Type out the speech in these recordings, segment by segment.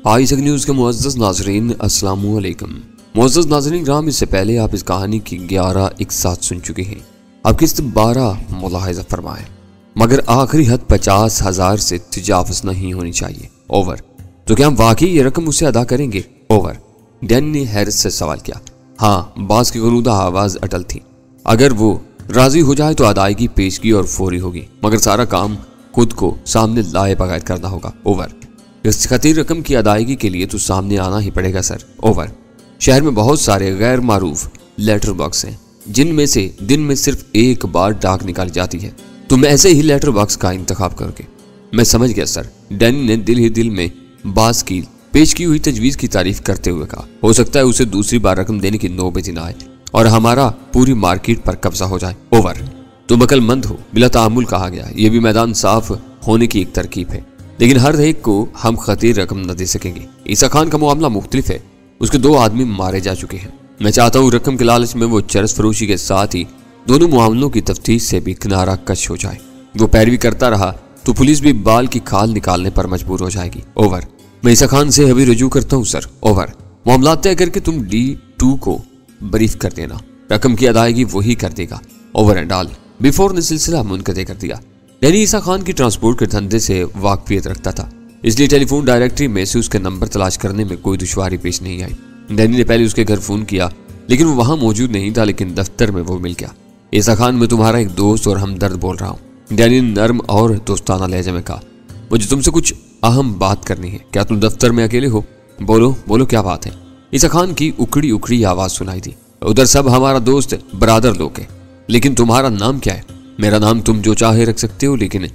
आईसक news के मुअज़्ज़ज़ नाज़रीन अस्सलामु अलैकुम। मुअज़्ज़ज़ नाज़रीन ग्राम, इससे पहले आप इस कहानी की 11 एक साथ सुन चुके हैं। अब किस्त 12 मुलाहिज़ा फरमाएं, मगर आखिरी हद 50,000 से तजावुज़ नहीं होनी चाहिए। ओवर। तो क्या हम वाकई ये रकम उसे अदा करेंगे? ओवर। डैन ने हैरत से सवाल किया। हाँ, बास की गुनूदा आवाज़ अटल थी। अगर वो राजी हो जाए तो अदायगी पेशगी और फौरी होगी, मगर सारा काम खुद को सामने लाए बगैर करना होगा। ओवर। इस खतीर रकम की अदायगी के लिए तो सामने आना ही पड़ेगा सर। ओवर। शहर में बहुत सारे गैर मारूफ लेटर बॉक्स हैं, जिनमें से दिन में सिर्फ एक बार डाक निकाली जाती है। तुम ऐसे ही लेटर बॉक्स का इंतखाब करोगे। मैं समझ गया सर। डैनी ने दिल ही दिल में बास की पेश की हुई तजवीज़ की तारीफ करते हुए कहा। हो सकता है उसे दूसरी बार रकम देने की नौबत न आए और हमारा पूरी मार्केट पर कब्जा हो जाए। ओवर। तुम अक्लमंद हो, बिला तामुल कहा गया। यह भी मैदान साफ होने की एक तरकीब है, लेकिन हर एक को हम खतीर रकम न दे सकेंगे। ईसा खान का मामला मुख्तलिफ है। उसके 2 आदमी मारे जा चुके हैं। मैं चाहता हूँ रकम के लालच में वो चरस फरोशी के साथ ही दोनों मामलों की तफ्तीश से भी किनारा कश हो जाए। वो पैरवी करता रहा तो पुलिस भी बाल की खाल निकालने पर मजबूर हो जाएगी। ओवर। मैं ईसा खान से अभी रुजू करता हूँ सर। ओवर। मामला तय करके तुम D2 को ब्रीफ कर देना, रकम की अदायगी वही कर देगा। Over and all. बिफोर ने सिलसिला मुनक़ते कर दिया। डैनी ईसा खान की ट्रांसपोर्ट के धंधे से वाकफियत रखता था, इसलिए टेलीफोन डायरेक्टरी में से उसके नंबर तलाश करने में कोई दुश्वारी पेश नहीं आई। डैनी ने पहले उसके घर फोन किया, लेकिन वो वहां मौजूद नहीं था, लेकिन दफ्तर में वो मिल गया। ईसा खान, मैं तुम्हारा एक दोस्त और हमदर्द बोल रहा हूँ। डैनी ने नर्म और दोस्ताना लहजे में कहा। मुझे तुमसे कुछ अहम बात करनी है। क्या तुम दफ्तर में अकेले हो? बोलो बोलो, क्या बात है? ईसा खान की उखड़ी उखड़ी आवाज सुनाई दी। उधर सब हमारा दोस्त बरादर लोग है, लेकिन तुम्हारा नाम क्या है? मेरा नाम तुम जो चाहे रख सकते हो, लेकिन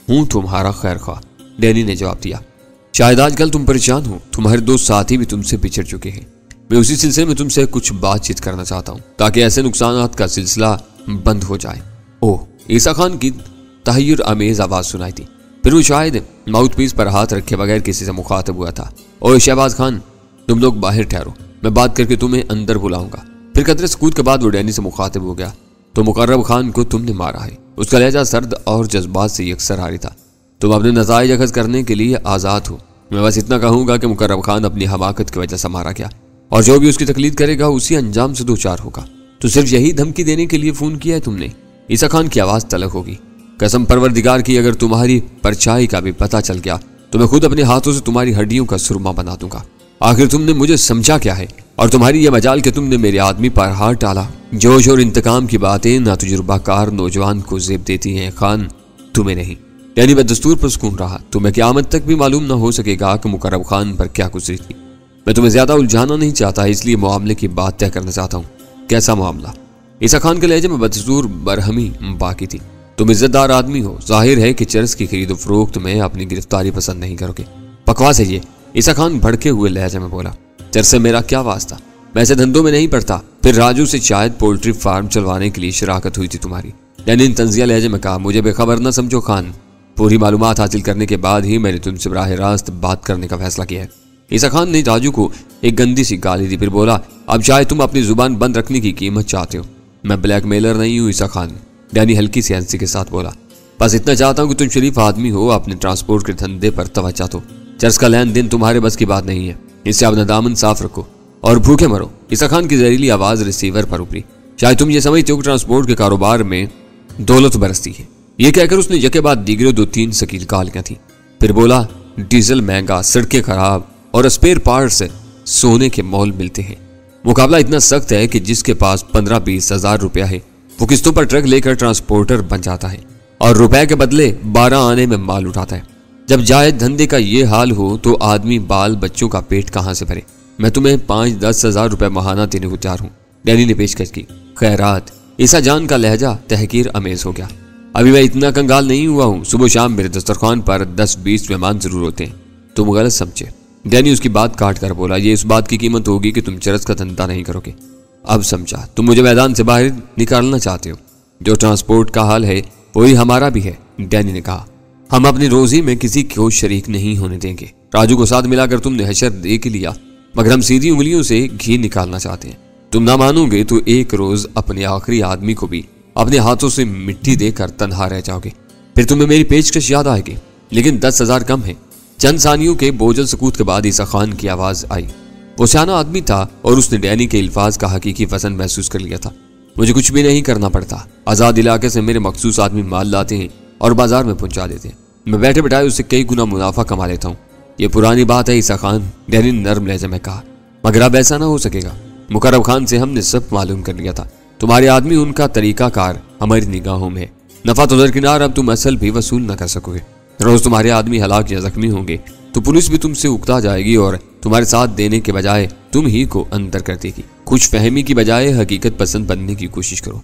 हूं तुम्हारा खैर ख्वाह। डैनी ने जवाब दिया। शायद आजकल तुम परेशान हो, तुम्हारे दोस्त साथी भी तुमसे बिछड़ चुके हैं। मैं उसी सिलसिले में तुमसे कुछ बातचीत करना चाहता हूँ, ताकि ऐसे नुकसानात का सिलसिला बंद हो जाए। ओह, ईसा खान की तहय्युर अमेज आवाज सुनाई थी। फिर वो शायद माउथ पीस पर हाथ रखे बगैर किसी से मुखातिब हुआ था। ओह शहबाज खान, तुम लोग बाहर ठहरो, मैं बात करके तुम्हें अंदर बुलाऊंगा। फिर कतरे सकूत के बाद वो डैनी से मुखातिब हो गया। तो मुकर्रब खान को तुमने मारा है। उसका लहजा सर्द और जज्बात से यकसर हारी था। तुम अपने नताइज अखज़ करने के लिए आज़ाद हो। मैं बस इतना कहूंगा कि मुकर्रब खान अपनी हमाकत की वजह से मारा गया, और जो भी उसकी तकलीद करेगा उसी अंजाम से दो चार होगा। तो सिर्फ यही धमकी देने के लिए फोन किया है तुमने? ईसा खान की आवाज तलख होगी। कसम परवरदिगार की, अगर तुम्हारी परछाई का भी पता चल गया तो मैं खुद अपने हाथों से तुम्हारी हड्डियों का सुरमा बना दूंगा। आखिर तुमने मुझे समझा क्या है? और तुम्हारी यह मजाल कि तुमने मेरे आदमी पर हाथ डाला। जोश और इंतकाम की बातें ना तजुर्बाकार नौजवान को जेब देती हैं खान, तुम्हें नहीं। यानी मैं दस्तूर पर सुकून रहा। तुम्हें क़यामत तक भी मालूम ना हो सकेगा कि मुकर्रब खान पर क्या गुजरी थी। मैं तुम्हें ज्यादा उलझाना नहीं चाहता, इसलिए मामले की बात तय करना चाहता हूँ। कैसा मामला? ईसा खान के लहजे में बदस्तूर बरहमी बाकी थी। तुम इज्जतदार आदमी हो, जाहिर है कि चरस की खरीदो फरोख्त में अपनी गिरफ्तारी पसंद नहीं करोगे। बकवास है ये, ईसा खान भड़के हुए लहजे में बोला। चरस से मेरा क्या वास्ता? मैं ऐसे धंधों में नहीं पड़ता। फिर राजू से शायद पोल्ट्री फार्म चलवाने के लिए शराकत हुई थी तुम्हारी। यानी तंजिया लहजे में कहा। मुझे बेखबर न समझो खान, पूरी मालूमात हासिल करने के बाद ही मैंने तुमसे बराह रास्त बात करने का फैसला किया है। ईसा खान ने राजू को एक गंदी सी गाली दी, फिर बोला, अब शायद तुम अपनी जुबान बंद रखने की कीमत चाहते हो। मैं ब्लैकमेलर नहीं हूँ ईसा खान, डैनी हल्की सी हंसी के साथ बोला। बस इतना चाहता हूँ कि तुम शरीफ आदमी हो, अपने ट्रांसपोर्ट के धंधे पर तवज्जो दो। चर्च का लेन देन तुम्हारे बस की बात नहीं है, इससे अपना दामन साफ रखो और भूखे मरो। ईसा खान की जहरीली आवाज रिसीवर पर उभरी। शायद तुम ये समझते हो कि ट्रांसपोर्ट के कारोबार में दौलत बरसती है। ये कहकर उसने यके बाद दीगरे 2-3 सकील गालियां थी। फिर बोला, डीजल महंगा, सड़कें खराब और स्पेयर पार्ट्स सोने के मोल मिलते हैं। मुकाबला इतना सख्त है कि जिसके पास 15-20 हजार रुपया है वो किस्तों पर ट्रक लेकर ट्रांसपोर्टर बन जाता है और रुपए के बदले 12 आने में माल उठाता है। जब जायद धंधे का ये हाल हो तो आदमी बाल बच्चों का पेट कहां से भरे? मैं तुम्हें 5-10 हजार रुपए महाना देने को तैयार हूँ, डैनी ने पेशकश की। खैरात। ईसा जान का लहजा तहकीर अमेज हो गया। अभी मैं इतना कंगाल नहीं हुआ हूँ। सुबह शाम मेरे दस्तरखान पर 10-20 मेहमान जरूर होते हैं। तुम गलत समझे, डैनी उसकी बात काट कर बोला। ये इस बात की कीमत होगी कि तुम चरस का धंधा नहीं करोगे। अब समझा, तुम मुझे मैदान से बाहर निकालना चाहते हो। जो ट्रांसपोर्ट का हाल है वही हमारा भी है, डैनी ने कहा। हम अपनी रोजी में किसी को शरीक नहीं होने देंगे। राजू को साथ मिलाकर तुमने हशर देख लिया, मगर हम सीधी उंगलियों से घी निकालना चाहते हैं। तुम ना मानोगे तो एक रोज अपने आखिरी आदमी को भी अपने हाथों से मिट्टी देकर तन्हा रह जाओगे। फिर तुम्हें मेरी पेशकश याद आएगी, लेकिन 10 हजार कम है। चंद सानियों के बोझल सकूत के बाद ईसा खान की आवाज आई। वो सियाना आदमी था और उसने डैनी के अल्फाज का हकीकी वजन महसूस कर लिया था। मुझे कुछ भी नहीं करना पड़ता, आजाद इलाके से मेरे मखसूस आदमी माल लाते हैं और बाजार में पहुंचा देते हैं। मैं बैठे बैठाए उससे कई गुना मुनाफा कमा लेता हूँ। ये पुरानी बात है ईसा खान, डैनी ने नर्म लहजे में कहा, मगर अब ऐसा ना हो सकेगा। मुकर्रम खान से हमने सब मालूम कर लिया था। तुम्हारे आदमी, उनका तरीकाकार हमारी निगाहों में है। नफा तो दरकिनार, अब तुम असल भी वसूल न कर सकोगे। रोज तुम्हारे आदमी हलाक या जख्मी होंगे तो पुलिस भी तुमसे उकता जाएगी और तुम्हारे साथ देने के बजाय तुम ही को अंदर कर देगी। खुश फहमी की बजाय हकीकत पसंद बनने की कोशिश करो।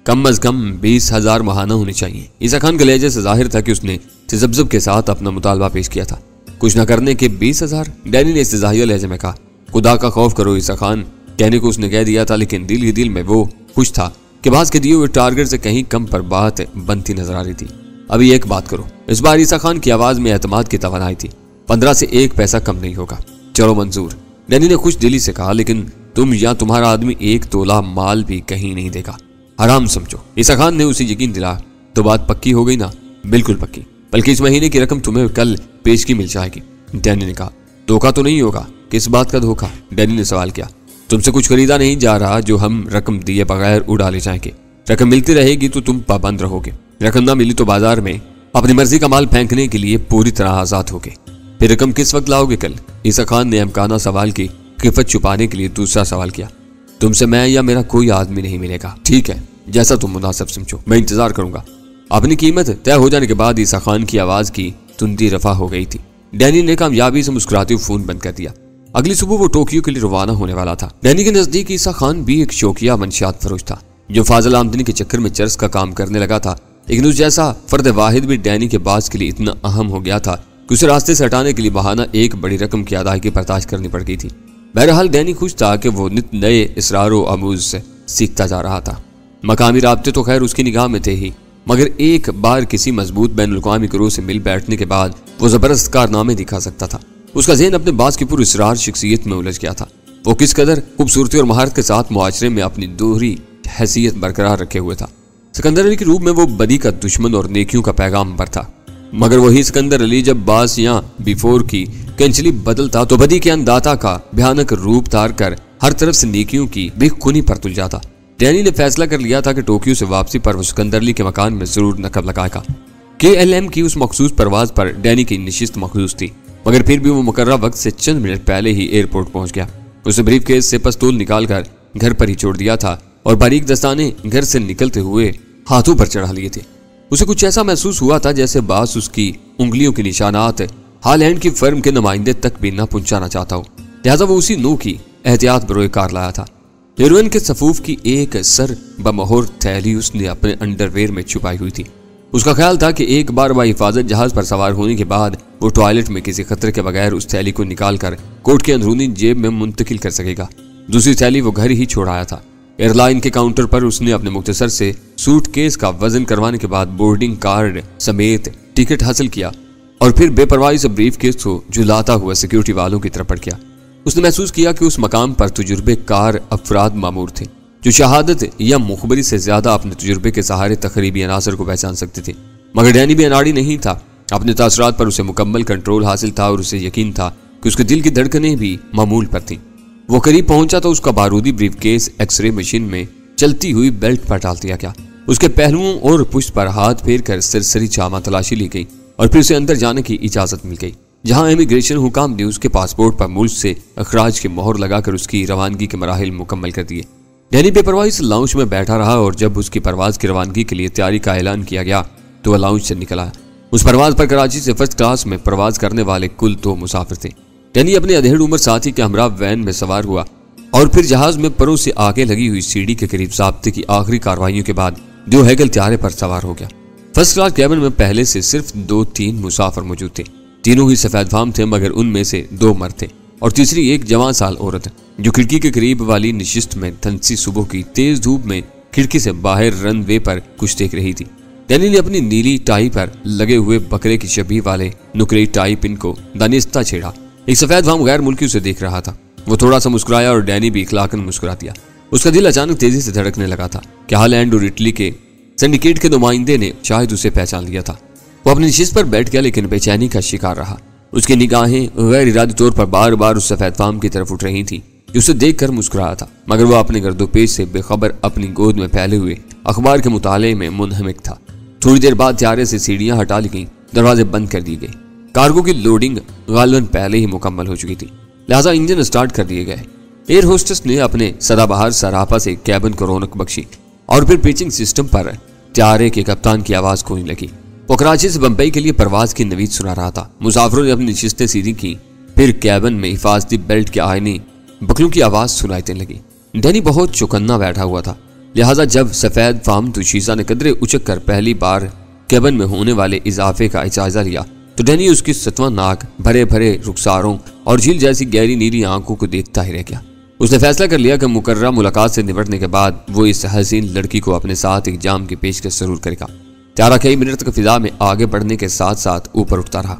कम अज कम 20,000 महाना होने चाहिए। ईसा खान के लहजे से जाहिर था कि उसने तजब्जुब के साथ अपना मुतालबा पेश किया था। कुछ न करने के 20,000? डैनी ने इस्तेज़ाहिया लहजे में कहा। खुदा का खौफ करो ईसा खान, कहने को उसने कह दिया था, लेकिन दिल ही दिल में वो खुश था कि बास के दिए हुए टारगेट से कहीं कम पर बात बनती नजर आ रही थी। अभी एक बात करो। इस बार ईसा खान की आवाज में एतमाद की तवानाई थी। 15 से 1 पैसा कम नहीं होगा। चलो मंजूर, डैनी ने खुश दिली से कहा, लेकिन तुम या तुम्हारा आदमी 1 तोला माल भी कहीं नहीं देगा। हराम समझो। ईसा खान ने उसे यकीन दिलाया। तो बात पक्की हो गई ना? बिल्कुल पक्की, बल्कि इस महीने की रकम तुम्हें कल पेशगी मिल जाएगी। डैनी ने कहा। धोखा तो नहीं होगा? किस बात का धोखा? डैनी ने सवाल किया। तुमसे कुछ खरीदा नहीं जा रहा जो हम रकम दिए बगैर उड़ा ले जाएंगे। रकम मिलती रहेगी तो तुम पाबंद रहोगे, रकम ना मिली तो बाजार में अपनी मर्जी का माल फेंकने के लिए पूरी तरह आजाद होगे। फिर रकम किस वक्त लाओगे कल? ईसा खान ने अमकाना सवाल की किफत छुपाने के लिए दूसरा सवाल किया। तुमसे मैं या मेरा कोई आदमी नहीं मिलेगा। ठीक है, जैसा तुम मुनासिब समझो, मैं इंतजार करूंगा। अपनी कीमत तय हो जाने के बाद ईसा खान की आवाज की तुंदी रफा हो गई थी। डैनी ने कामयाबी से मुस्कुराते हुए फोन बंद कर दिया। अगली सुबह वो टोक्यो के लिए रवाना होने वाला था। डैनी के नजदीक ईसा खान भी एक शौकिया मंशियात फरोश था जो फाजल आमदनी के चक्कर में चर्च का काम करने लगा था। लेकिन उस जैसा फर्द वाहिद भी डैनी के बास के लिए इतना अहम हो गया था कि उसे रास्ते से हटाने के लिए बहाना एक बड़ी रकम की अदायगी बर्दाश्त करनी पड़ गई थी। बहरहाल डैनी खुश था कि वो नित नए इसरारो अमूज से सीखता जा रहा था। मकामी राब्ते तो खैर उसकी निगाह में थे ही, मगर एक बार किसी मजबूत बैन अल-अक़वामी गिरोह से मिल बैठने के बाद वो जबरदस्त कारनामे दिखा सकता था। उसका ज़हन अपने बास की पुरअसरार शख्सियत में उलझ गया था। वो किस कदर खूबसूरती और महारत के साथ मुआशरे में अपनी दोहरी हैसियत बरकरार रखे हुए था। सिकंदर अली के रूप में वो बदी का दुश्मन और नेकियों का पैगाम्बर था, मगर वही सिकंदर अली जब बास या बिफोर की कैंचली बदलता तो बदी के अंदाता का भयानक रूप धार कर हर तरफ से नेकियों की बेखुनी पर तुल जाता। डैनी ने फैसला कर लिया था कि टोक्यो से वापसी पर वो सिकंदर अली के मकान में जरूर नकब लगाएगा। KLM की उस मखसूस परवाज पर डैनी की निशिस्त मखसूस थी, मगर फिर भी वो मुकर्रर वक्त से चंद मिनट पहले ही एयरपोर्ट पहुंच गया। उसने ब्रीफ केस से पिस्तौल निकालकर घर पर ही छोड़ दिया था और बारीक दस्ताने घर से निकलते हुए हाथों पर चढ़ा लिए थे। उसे कुछ ऐसा महसूस हुआ था जैसे बास उसकी उंगलियों के निशानात हॉलैंड की फर्म के नुमाइंदे तक भी न पहुंचाना चाहता हो। लिहाजा वो उसी नू की एहतियात बरोए कार लाया था। हेरोइन के सफूफ की एक सर बमोहर थैली उसने अपने अंडरवेयर में छुपाई हुई थी। उसका ख्याल था कि एक बार हिफाजत जहाज पर सवार होने के बाद वो टॉयलेट में किसी खतरे के बगैर उस थैली को निकालकर कोट के अंदरूनी जेब में मुंतकिल कर सकेगा। दूसरी थैली वो घर ही छोड़ आया था। एयरलाइन के काउंटर पर उसने अपने मुख्तसर से सूटकेस का वजन करवाने के बाद बोर्डिंग कार्ड समेत टिकट हासिल किया और फिर बेपरवाही से ब्रीफ केस को झुलाता हुआ सिक्योरिटी वालों की तरफ बढ़ गया। उसने महसूस किया कि उस मकाम पर तजुर्बेकार अफराद मामूर थे जो शहादत या मुखबरी से ज्यादा अपने तजुर्बे के सहारे तकरीबी अनासर को पहचान सकते थे। मगर डैनी भी अनाड़ी नहीं था। अपने तासरात पर उसे मुकम्मल कंट्रोल हासिल था और उसे यकीन था कि उसके दिल की धड़कनें भी मामूल पर थीं। वो करीब पहुंचा तो उसका बारूदी ब्रीफकेस एक्सरे मशीन में चलती हुई बेल्ट पर डाल दिया गया। उसके पहलुओं और पुष्ट पर हाथ फेर कर सिरसरी चामा तलाशी ली गई और फिर उसे अंदर जाने की इजाजत मिल गई, जहां इमिग्रेशन हुकाम ने उसके पासपोर्ट पर मुल्क से अखराज की मोहर लगाकर उसकी रवानगी के मराहिल मुकम्मल कर दिए। डैनी बेपरवाही से लाउंज में बैठा रहा और जब उसकी परवाज की रवानगी के लिए तैयारी का ऐलान किया गया तो वह लाउंज से निकल आया। उस परवाज पर कराची से फर्स्ट क्लास में परवाज करने वाले कुल 2 मुसाफिर थे। डैनी अपने अधेड़ उम्र साथी के हमरा वैन में सवार हुआ और फिर जहाज में परों से आगे लगी हुई सीढ़ी के करीब ज़ाब्ते की आखिरी कार्रवाइयों के बाद दो हैगल त्यारे पर सवार हो गया। फर्स्ट क्लास कैबिन में पहले से सिर्फ 2-3 मुसाफिर मौजूद थे। तीनों ही सफेद फाम थे, मगर उनमें से 2 मर्द थे और तीसरी एक जवान साल औरत जो खिड़की के करीब वाली निशिस्त में धनसी सुबह की तेज धूप में खिड़की से बाहर रनवे पर कुछ देख रही थी। डैनी ने अपनी नीली टाई पर लगे हुए बकरे की शबीह वाले नुकरी टाई पिन को दानिस्ता छेड़ा। एक सफेद फाम गैर मुल्की उसे देख रहा था। वो थोड़ा सा मुस्कुराया और डैनी भी इखलाकन मुस्कुरा दिया। उसका दिल अचानक तेजी से धड़कने लगा था कि हॉलैंड और इटली के सिंडिकेट के नुमाइंदे ने शायद उसे पहचान लिया था। वो अपनी नशिस्त पर बैठ गया लेकिन बेचैनी का शिकार रहा। उसकी निगाहें गैर इरादी तौर पर बार बार उस सफेद फार्म की तरफ उठ रही थी जो उसे देखकर मुस्कुराया था, मगर वो अपने गर्दोपेश से बेखबर अपनी गोद में फैले हुए अखबार के मुताले में मुनहमिक था। थोड़ी देर बाद त्यारे से सीढ़ियां हटा ली गईं, दरवाजे बंद कर दिए गए। कार्गो की लोडिंग गालबन पहले ही मुकम्मल हो चुकी थी, लिहाजा इंजन स्टार्ट कर दिए गए। एयर होस्टेस ने अपने सदाबहार सरापा से कैबिन को रौनक बख्शी और फिर पिचिंग सिस्टम पर त्यारे के कप्तान की आवाज खोने लगी। वो कराची से बंबई के लिए परवाज की नवीद सुना रहा था। मुसाफिरों ने अपनी नशिस्तें सीधी की, फिर कैबिन में हिफाजती बेल्ट के आईने बकलों की आवाज सुनाई देने लगी। डैनी बहुत चौकन्ना बैठा हुआ था, लिहाजा जब सफेद फार्म तुशीसा ने कदरे उचक कर पहली बार कैबिन में होने वाले इजाफे का जायजा लिया तो डैनी उसकी सतवा नाक, भरे भरे रुखसारों और झील जैसी गहरी नीली आंखों को देखता ही रह गया। उसने फैसला कर लिया कि मुकर्रर मुलाकात से निपटने के बाद वो इस हसीन लड़की को अपने साथ एक जाम की पेशकश जरूर करेगा। त्यारा कई मिनट तक फिजा में आगे बढ़ने के साथ साथ ऊपर उठता रहा।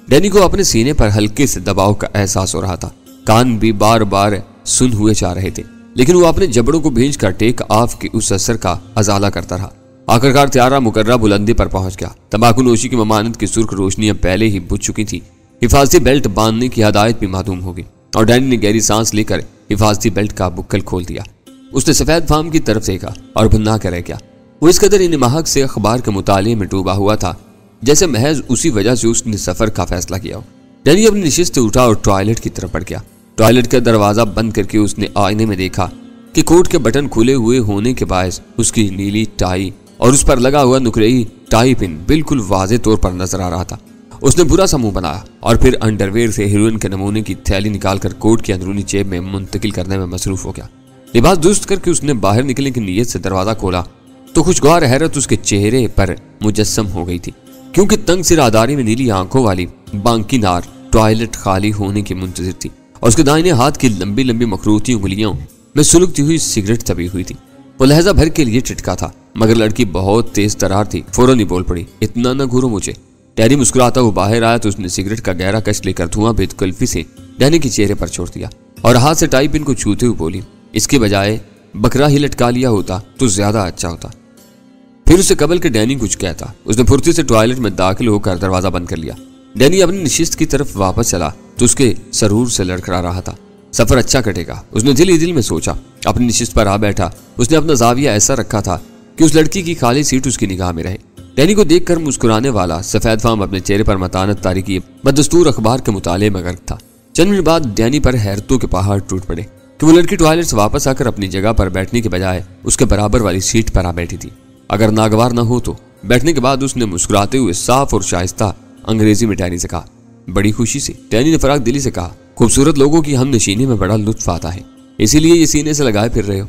डैनी को अपने सीने पर हल्के से दबाव का एहसास हो रहा था। कान भी बार बार सुन हुए जा रहे थे, लेकिन वो अपने जबड़ों को भींचकर टेक ऑफ के उस असर का अजाला करता रहा। आखिरकार त्यारा मुकर्रर बुलंदी पर पहुंच गया। तंबाकू नोशी की ममानत की सुर्ख रोशनियां पहले ही बुझ चुकी थी। हिफाजती बेल्ट बांधने की हदायत भी मालूम होगी और डैनी ने गहरी सांस लेकर हिफाजती बेल्ट का बुक्कल खोल दिया। उसने सफेद फार्म की तरफ देखा और भुन्ना कर रह गया। वो इस कदर इन महक से अखबार के मुताले में डूबा हुआ था जैसे महज उसी वजह से उसने सफर का फैसला किया हो। डैनी अपनी नशिस्त से उठा और टॉयलेट की तरफ बढ़ गया। टॉयलेट का दरवाजा बंद करके उसने आईने में देखा कि कोट के बटन खुले हुए होने के बायस उसकी नीली टाई और उस पर लगा हुआ नुकरेई टाई पिन बिल्कुल वाज़े तौर पर नजर आ रहा था। उसने बुरा सा मुंह बनाया और फिर अंडरवेयर से हीरोइन के नमूने की थैली निकालकर कोट की अंदरूनी जेब में मुंतकिल करने में मसरूफ हो गया। लिबास दुरुस्त करके उसने बाहर निकलने की नीयत से दरवाजा खोला तो खुशगवार हैरत उसके चेहरे पर मुजस्सम हो गई थी, क्योंकि तंग सिरादारी में नीली आंखों वाली बांकी नार टॉयलेट खाली होने की मुंतजिर थी और उसके दाहिने हाथ की लंबी लंबी मखरूती उंगलियों में सुलगती हुई सिगरेट दबी हुई थी। वो लहजा भर के लिए टिटका था, मगर लड़की बहुत तेज तरार थी। फौरन ही बोल पड़ी, इतना न घूरो मुझे। डैनी मुस्कुराता हुआ बाहर आया तो उसने सिगरेट का गहरा कश लेकर धुआं बेदकल्फी से डैनी के चेहरे पर छोड़ दिया और हाथ से टाई पिन को छूते हुए बोली, इसके बजाय बकरा ही लटका लिया होता तो ज्यादा अच्छा होता। फिर उससे कबल के डैनी कुछ कहता। उसने फुर्ती से टॉयलेट में दाखिल होकर दरवाजा बंद कर लिया। डैनी अपनी नशिस्त की तरफ वापस चला तो उसके सरूर से लड़खड़ा रहा था। सफर अच्छा कटेगा, उसने दिल ही दिल में सोचा। अपनी नशिस्त पर आ बैठा। उसने अपना जाविया ऐसा रखा था कि उस लड़की की खाली सीट उसकी निगाह में रहे। डैनी को देखकर मुस्कुराने वाला सफेद फार्म अपने चेहरे पर मतानत तारी किए बदस्तूर अखबार के मुताले में गर्क था। चंद मिनट बाद डैनी पर हैरतों के पहाड़ टूट पड़े कि वो लड़की टॉयलेट से वापस आकर अपनी जगह पर बैठने के बजाय उसके बराबर वाली सीट पर आ बैठी थी। अगर नागवार न हो तो। बैठने के बाद उसने मुस्कुराते हुए साफ और शाइस्ता अंग्रेजी में डैनी से कहा, बड़ी खुशी से। डैनी ने फराग दिली से कहा, खूबसूरत लोगों की हम नशीनी में बड़ा लुत्फ आता है, इसीलिए ये सीने से लगाए फिर रहे हो।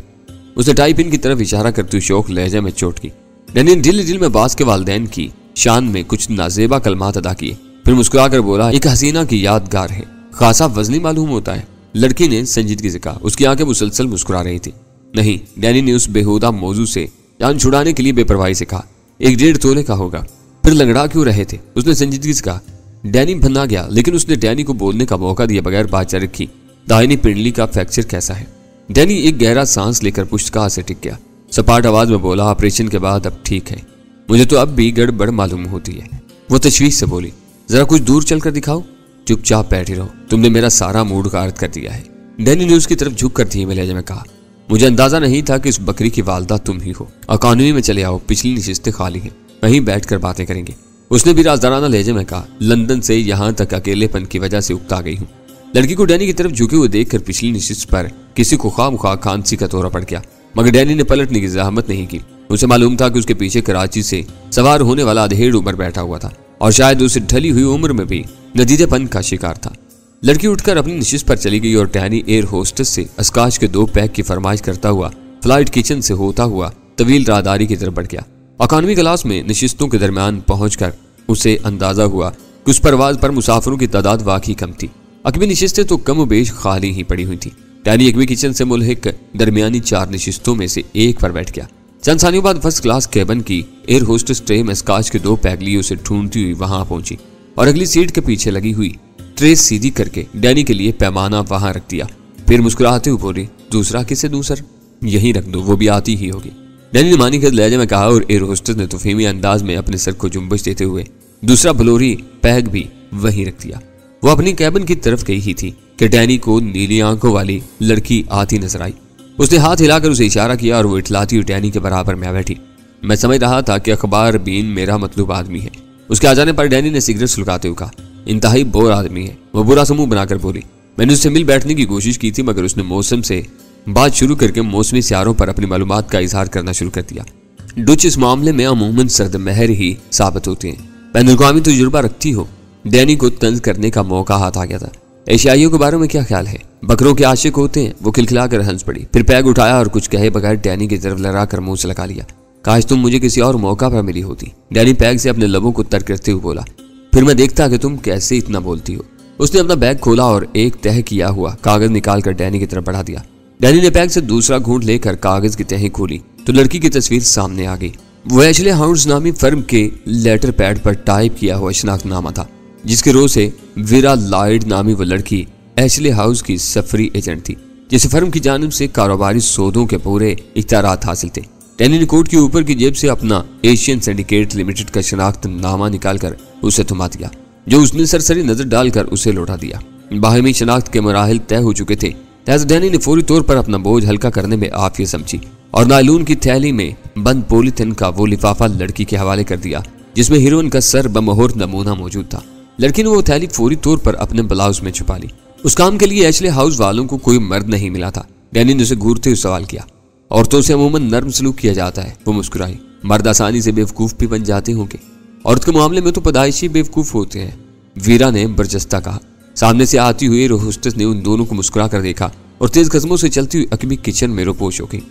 उसने टाई पिन की तरफ इशारा करते हुए शौक लहजे में चोट की। डैनी ने दिल दिल में बास के वालिदैन की शान में कुछ नाजेबा कलमात अदा किए, फिर मुस्कुराकर बोला, एक हसीना की यादगार है, खासा वजनी मालूम होता है। लड़की ने संजीदगी से कहा। उसकी आंखें मुसलसल मुस्कुरा रही थी। नहीं, डैनी ने उस बेहुदा मौजू से जान छुड़ाने के लिए बेपरवाही से कहा, 1.5 तोले का होगा। फिर लंगड़ा क्यों रहे थे? उसने संजीदगी से कहा। डैनी भन्ना गया, लेकिन उसने डैनी को बोलने का मौका दिए बगैर बात जारी रखी, दाहिनी पिंडली का फ्रैक्चर कैसा है? डैनी एक गहरा सांस लेकर पुष्टका से टिक गया। सपाट आवाज में बोला, ऑपरेशन के बाद अब ठीक है, मुझे तो अब भी गड़बड़ मालूम होती है। वो तशवीश से बोली, जरा कुछ दूर चलकर दिखाओ। चुपचाप बैठे रहो, तुमने मेरा सारा मूड गार्द कर दिया है। डैनी ने उसकी तरफ झुक कर धीमे लहजे में कहा, मुझे अंदाजा नहीं था कि इस बकरी की वालदा तुम ही हो। इकॉनमी में चले आओ, पिछली नशिस्तें खाली हैं, वहीं बैठकर बातें करेंगे। उसने भी राजदाराना लहजे में कहा, लंदन से यहाँ तक अकेलेपन की वजह से उकता गई हूँ। लड़की को डैनी की तरफ झुके हुए देखकर पिछली नशिस्त पर किसी को खामखा खांसी का दौरा पड़ गया, मगर डैनी ने पलटने की जहमत नहीं की। उसे मालूम था कि उसके पीछे कराची से सवार होने वाला अधेड़ उम्र बैठा हुआ था और शायद उसे ढली हुई उम्र में भी नदीदेपन का शिकार था। लड़की उठकर अपनी नशिस्त पर चली गई और डैनी एयर होस्टेस से अस्काच के 2 पैक की फरमाइश करता हुआ फ्लाइट किचन से होता हुआ तवील राहदारी की तरफ बढ़ गया। इकॉनमी क्लास में नशिस्तों के दरमियान पहुंचकर उसे अंदाजा हुआ कि उस परवाज पर मुसाफिरों की तादाद वाकई कम थी। अकबी नशिस्तें तो कम बेश खाली ही पड़ी हुई थी। डैनी अकबी किचन से मुल्हिक दरमियानी 4 नशिस्तों में से एक पर बैठ गया। चंद सानियों बाद फर्स्ट क्लास केबिन की एयर होस्टेस ट्रे में स्काच के 2 पैक लिए उसे ढूंढती हुई वहां पहुंची और अगली सीट के पीछे लगी हुई ट्रे सीधी करके डैनी के लिए पैमाना वहां रख दिया। फिर मुस्कुराते हुए बोली, दूसरा किसे दूं सर? यहीं रख दो, वो भी आती ही होगी। डैनी ने मानी के लहजे में कहा और एयर होस्टेस ने तफहीमी अंदाज में अपने सर को जुम्बश देते हुए दूसरा बलोरी पैक भी वहीं रख दिया। वो अपनी कैबिन की तरफ गई ही थी कि डैनी को नीली आंखों वाली लड़की आती नजर आई। उसने हाथ हिलाकर उसे इशारा किया और वो इटलाती हुई डैनी के बराबर में बैठी। मैं समझ रहा था कि अखबार बीन मेरा मतलूब आदमी है। उसके आ जाने पर डैनी ने सिगरेट सुलगाते हुए कहा, इंतहाई बोर आदमी है। वो बुरा समूह बनाकर बोली। मैंने उससे मिल बैठने की कोशिश की थी, मगर उसने मौसम से बात शुरू करके मौसमी सियारों पर अपनी मालूमात का इजहार करना शुरू कर दिया। डच इस मामले में अमूमन सर्द महर ही साबित होते हैं। बैनुल-अक़वामी तजुर्बा रखती हो। डैनी को तंज करने का मौका हाथ आ गया था। एशियाइयों के बारे में क्या ख्याल है? बकरों के आशिक होते हैं। वो खिलखिलाकर हंस पड़ी, फिर पैग उठाया और कुछ कहे बगैर डैनी की तरफ लड़ा कर मुंह से लगा लिया। काश तुम मुझे किसी और मौका पर मिली होती। डैनी पैग से अपने लबों को तर करते हुए बोला, फिर मैं देखता कि तुम कैसे इतना बोलती हो। उसने अपना बैग खोला और एक तह किया हुआ कागज निकालकर डैनी की तरफ बढ़ा दिया। डैनी ने बैग से दूसरा घूंट लेकर कागज की तह खोली तो लड़की की तस्वीर सामने आ गई। वो एशले हाउस नामी फर्म के लेटर पैड पर टाइप किया हुआ शनाख्तनामा था, जिसके रो से वीरा लॉयड नामी वो लड़की एशले हाउस की सफरी एजेंट थी, जिसे फर्म की जानिब से कारोबारी सौदों के पूरे इख्तियारात हासिल थे। डैनी ने कोट के ऊपर की जेब से अपना एशियन सिंडिकेट लिमिटेड का शनाख्तनामा निकालकर उसे थमा दिया, जो उसने सरसरी नजर डालकर उसे लौटा दिया। बाहमी शनाख्त के मराहिल तय हो चुके थे, लिहाजा डैनी ने फौरी तौर पर अपना बोझ हल्का करने में आफियत समझी और नायलून की थैली में बंद पॉलीथिन का वो लिफाफा लड़की के हवाले कर दिया जिसमें हीरोइन का सर बमोहर नमूना मौजूद था। लड़की ने वो थैली फौरी तौर पर अपने ब्लाउज में छुपा ली। उस काम के लिए एशले हाउस वालों को कोई मर्द नहीं मिला था। डैनी ने उसे घूरते हुए सवाल किया, औरतों से अमूमन नर्म सलूक किया जाता है। वो मुस्कुराई। मर्द आसानी से बेवकूफ भी बन जाते होंगे, औरत के मामले में तो पैदाइशी बेवकूफ होते हैं, वीरा ने बरजस्ता कहा। सामने से आती हुई होस्टेस ने उन दोनों को मुस्कुरा कर देखा और तेज कदमों से चलती हुई अकबी किचन में रोपोश हो गई।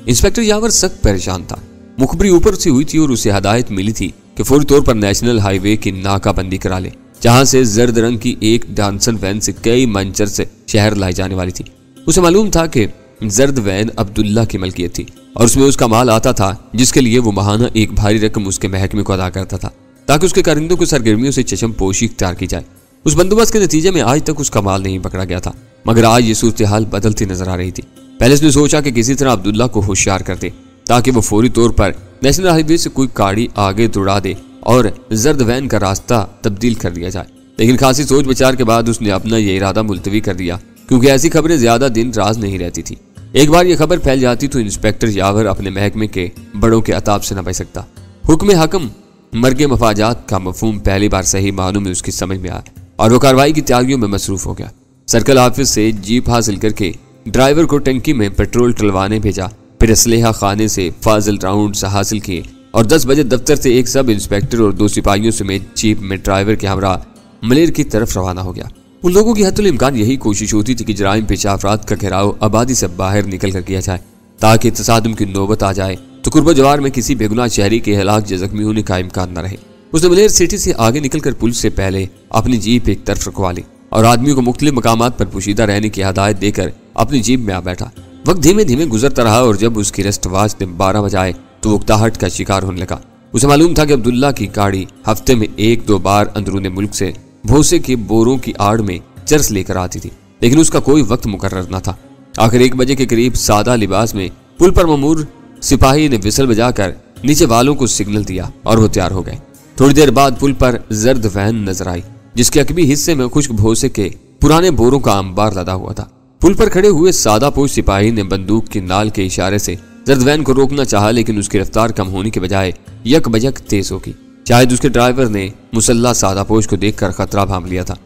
इंस्पेक्टर यावर सख्त परेशान था। मुखबरी ऊपर से हुई थी और उसे हदायत मिली थी कि फौरी तौर पर नेशनल हाईवे की नाकाबंदी करा ले, जहां से जर्द रंग की एक डांसन वैन से कई मंचर से शहर लाई जाने वाली थी। उसे मालूम था कि जर्द वैन अब्दुल्ला की मलकियत थी और उसमें उसका माल आता था, जिसके लिए वो माहाना एक भारी रकम उसके महकमे को अदा करता था ताकि उसके कारिंदों को सरगर्मियों से चशम पोशी इख्तियार की जाए। उस बंदोबस्त के नतीजे में आज तक उसका माल नहीं पकड़ा गया था, मगर आज ये सूरत हाल बदलती नजर आ रही थी। पहले उसने सोचा कि किसी तरह अब्दुल्ला को होशियार कर दे ताकि वो फौरी तौर पर नेशनल हाईवे से कोई गाड़ी आगे दौड़ा दे और जर्द वैन का रास्ता तब्दील कर दिया जाए। लेकिन खासी सोच विचार के बाद उसने अपना ये इरादा मुलतवी कर दिया, क्योंकि ऐसी खबरें ज्यादा दिन राज नहीं रहती थी। एक बार ये खबर फैल जाती तो इंस्पेक्टर यावर अपने महकमे के बड़ों के अताब से न बच सकता। हुक्म हकम मर्गे मफाजात का मफहूम पहली बार सही मानों में उसकी समझ में आया और वो कार्रवाई की तैयारियों में मसरूफ हो गया। सर्कल ऑफिस से जीप हासिल करके ड्राइवर को टंकी में पेट्रोल टलवाने भेजा, फिर असलेहा खाने से फाजिल राउंड हासिल किए और 10 बजे दफ्तर से एक सब इंस्पेक्टर और 2 सिपाहियों समेत जीप में ड्राइवर के हमरा मलेर की तरफ रवाना हो गया। उन लोगों की हत्तुल इम्कान यही कोशिश होती थी कि जराइम पेशा अफराद का घेराव आबादी से बाहर निकल कर किया जाए, ताकि तसादुम की नौबत आ जाए तो कुर्बा जवार में किसी बेगुनाह शहरी के हलाक या जख्मी होने का इम्कान न रहे। उसने मलेर सिटी से आगे निकलकर पुलिस से पहले अपनी जीप एक तरफ रखवा ली और आदमियों को मुख्तलिफ मकामात पर पोशीदा रहने की हदायत देकर अपनी जीप में आ बैठा। वक्त धीमे धीमे गुजरता रहा और जब उसकी रेस्ट वाच ने 12 बजाए तो वो उकताहट का शिकार होने लगा। उसे मालूम था कि अब्दुल्ला की गाड़ी हफ्ते में 1-2 बार अंदरूनी मुल्क से भूसे के बोरों की आड़ में चरस लेकर आती थी, लेकिन उसका कोई वक्त मुकर्रर न था। आखिर 1 बजे के करीब सादा लिबास में पुल पर ममूर सिपाही ने विसल बजाकर नीचे वालों को सिग्नल दिया और वो तैयार हो गए। थोड़ी देर बाद पुल पर जर्द वैन नजर आई, जिसके अकबी हिस्से में खुश्क भूसे के पुराने बोरों का अंबार लदा हुआ था। पुल पर खड़े हुए सादा पोश सिपाही ने बंदूक की नाल के इशारे से जर्द वैन को रोकना चाहा, लेकिन उसकी रफ्तार कम होने के बजाय यक बजक तेज होगी। शायद उसके ड्राइवर ने मुसल्ला सादा पोश को देखकर खतरा भांप लिया था।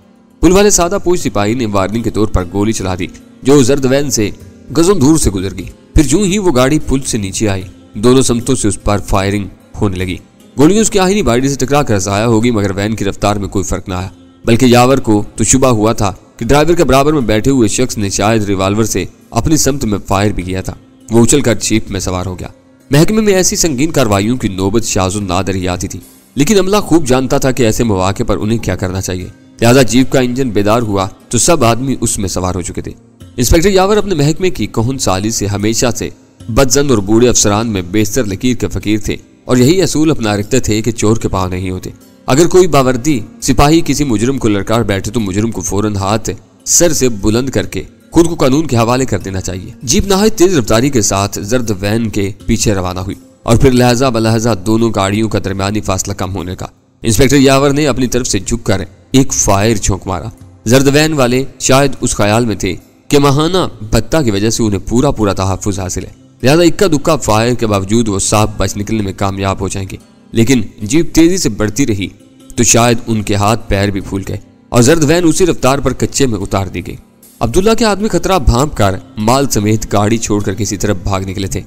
पुल वाले सादा पोश सिपाही ने वार्निंग के तौर पर गोली चला दी, जो जर्द वैन से गजों दूर से गुजर गई। फिर यूं ही वो गाड़ी पुल से नीचे आई, दोनों समतों से उस पर फायरिंग होने लगी। गोलियां उसकी आहिनी बाड़ी से टकरा कर जाया होगी, मगर वैन की रफ्तार में कोई फर्क न आया। बल्कि यावर को तो शुबा हुआ था कि ड्राइवर के बराबर में बैठे हुए शख्स ने शायद रिवाल्वर से अपनी समत में फायर भी किया था। वो उछलकर जीप में सवार हो गया। महकमे में ऐसी संगीन कार्रवाइयों की नौबत शाज़ो नादर ही आती थी, लेकिन अमला खूब जानता था कि ऐसे मौके पर उन्हें क्या करना चाहिए। लिहाजा जीप का इंजन बेदार हुआ तो सब आदमी उसमें सवार हो चुके थे। इंस्पेक्टर यावर अपने महकमे की कहन साली से हमेशा से बदजन और बूढ़े अफसरान में बेशतर लकीर के फकीर थे और यही असूल अपना रखते थे कि चोर के पांव नहीं होते। अगर कोई बावर्दी सिपाही किसी मुजरिम को ललकार बैठे तो मुजरिम को फौरन हाथ सर से बुलंद करके खुद को कानून के हवाले कर देना चाहिए। जीप नहायत तेज रफ्तारी के साथ जर्द वैन के पीछे रवाना हुई और फिर लहजा बलहजा दोनों गाड़ियों का दरमियानी फासला कम होने का। इंस्पेक्टर यावर ने अपनी तरफ से झुककर एक फायर झोंक मारा जर्द वैन वाले शायद उस ख्याल में थे कि महाना भत्ता की वजह से उन्हें पूरा पूरा तहफ्फुज हासिल है, लिहाजा इक्का दुक्का फायर के बावजूद वो साफ बच निकलने में कामयाब हो जाएंगे। लेकिन जीप तेजी से बढ़ती रही तो शायद उनके हाथ पैर भी फूल गए और जर्द वैन उसी रफ्तार पर कच्चे में उतार दी गई। अब्दुल्ला के आदमी खतरा भांप कर माल समेत गाड़ी छोड़कर किसी तरफ भाग निकले थे।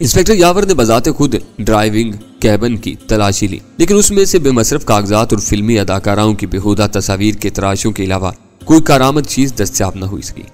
इंस्पेक्टर यावर ने बजाते खुद ड्राइविंग कैबिन की तलाशी ली, लेकिन उसमें से बेमसरफ कागजात और फिल्मी अदाकाराओं की बेहुदा तस्वीर के तराशों के अलावा कोई कारामद चीज दस्तयाब न हुई सकी।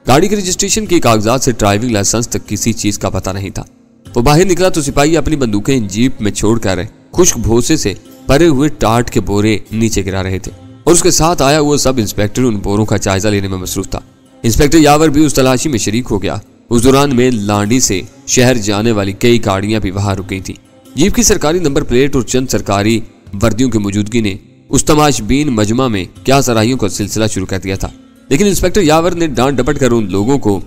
गाड़ी के रजिस्ट्रेशन के कागजात से ड्राइविंग लाइसेंस तक किसी चीज का पता नहीं था। वो बाहर निकला तो सिपाही अपनी बंदूकें जीप में छोड़कर खुश्क भूसे से भरे हुए टाट के बोरे नीचे गिरा रहे थे और उसके साथ आया हुआ सब इंस्पेक्टर उन बोरों का जायजा लेने में मसरूफ था। इंस्पेक्टर यावर भी उस तलाशी में शरीक हो गया। उस दौरान में लांडी से शहर जाने वाली कई गाड़ियां भी वहां रुक गई थी। जीप की सरकारी नंबर प्लेट और चंद सरकारी वर्दियों की मौजूदगी ने उस तमाशबीन मजमा में क्या सराहियों का सिलसिला शुरू कर दिया था। लेकिन इंस्पेक्टर यावर ने डांट डपट कर उन लोगों को